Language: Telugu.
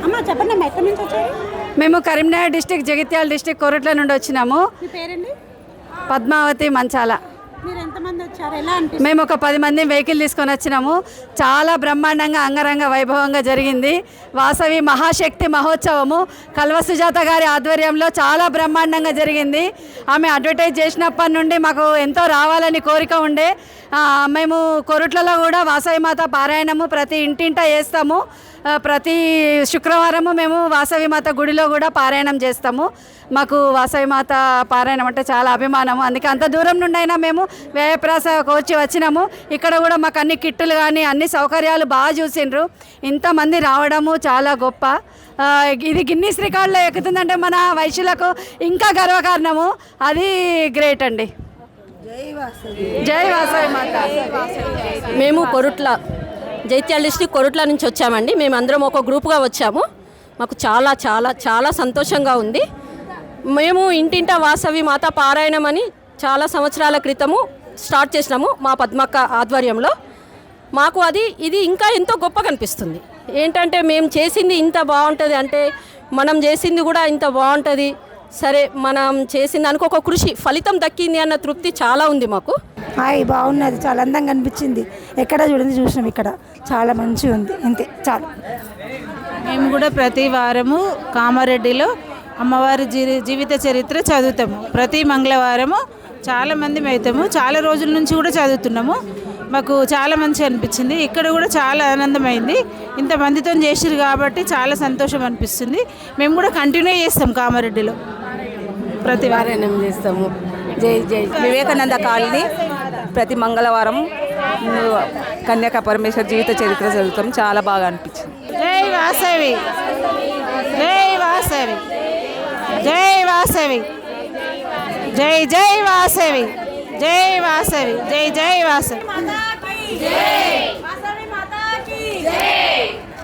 అమ్మ చెప్పండి అమ్మా, ఎక్కడి నుంచి వచ్చారు? మేము కరీంనగర్ డిస్టిక్, జగిత్యాల డిస్టిక్, కొరట్ల నుండి వచ్చినాము. మీ పేరండి? పద్మావతి మంచాల. మీరు ఎంతమంది వచ్చారు? ఎలా అనిపిస్తుంది? మేము ఒక 10 మంది వెహికల్ తీసుకొని వచ్చినాము. చాలా బ్రహ్మాండంగా అంగరంగ వైభవంగా జరిగింది. వాసవి మహాశక్తి మహోత్సవము కల్వ సుజాత గారి ఆధ్వర్యంలో చాలా బ్రహ్మాండంగా జరిగింది. ఆమె అడ్వర్టైజ్ చేసినప్పటి నుండి మాకు ఎంతో రావాలని కోరిక ఉండే. మేము కొరుట్లలో కూడా వాసవి మాత పారాయణము ప్రతి ఇంటింటా చేస్తాము. ప్రతి శుక్రవారము మేము వాసవి మాత గుడిలో కూడా పారాయణం చేస్తాము. మాకు వాసవి మాత పారాయణం అంటే చాలా అభిమానము. అందుకే అంత దూరం నుండి అయినా మేము వ్యయప్రాసకు వచ్చి వచ్చినాము. ఇక్కడ కూడా మాకు అన్ని కిట్టులు కానీ అన్ని సౌకర్యాలు బాగా చూసిండ్రు. ఇంతమంది రావడము చాలా గొప్ప. ఇది గిన్నీస్ రికార్డులో ఎక్కుతుందంటే మన వైశ్యులకు ఇంకా గర్వకారణము. అది గ్రేట్ అండి. జై వాసవి మాత. మేము కొరుట్ల, జైత్యాల డిస్ట్రిక్ట్ కొరుట్ల నుంచి వచ్చామండి. మేము అందరం ఒక గ్రూప్గా వచ్చాము. మాకు చాలా చాలా చాలా సంతోషంగా ఉంది. మేము ఇంటింటా వాసవి మాత పారాయణం అని చాలా సంవత్సరాల క్రితము స్టార్ట్ చేసినాము మా పద్మక్క ఆధ్వర్యంలో. మాకు ఇది ఇంకా ఎంతో గొప్పగా అనిపిస్తుంది. ఏంటంటే మేము చేసింది ఇంత బాగుంటుంది అంటే మనం చేసింది కూడా ఇంత బాగుంటుంది. సరే మనం చేసిన దానికి ఒక కృషి ఫలితం దక్కింది అన్న తృప్తి చాలా ఉంది మాకు. బాగున్నది, చాలా అందంగా అనిపించింది. ఎక్కడ చూసినాం, ఇక్కడ చాలా మంచిగా ఉంది. అంతే చాలు. మేము కూడా ప్రతి వారము కామారెడ్డిలో అమ్మవారి జీవిత చరిత్ర చదువుతాము. ప్రతి మంగళవారము చాలామంది అవుతాము. చాలా రోజుల నుంచి కూడా చదువుతున్నాము. మాకు చాలా మంచిగా అనిపించింది. ఇక్కడ కూడా చాలా ఆనందమైంది. ఇంతమందితో చేసిరు కాబట్టి చాలా సంతోషం అనిపిస్తుంది. మేము కూడా కంటిన్యూ చేస్తాం. కామారెడ్డిలో ప్రతి పారాయణం చేస్తాము. జై జై వివేకానంద కాలనీ ప్రతి మంగళవారం కన్యాక పరమేశ్వర్ జీవిత చరిత్ర చదువుతాం. చాలా బాగా అనిపించింది. జై వాసవి, జై వాసవి, జై వాసవి, జై జై వాసవి, జై వాసవి, జై జై వాసవి.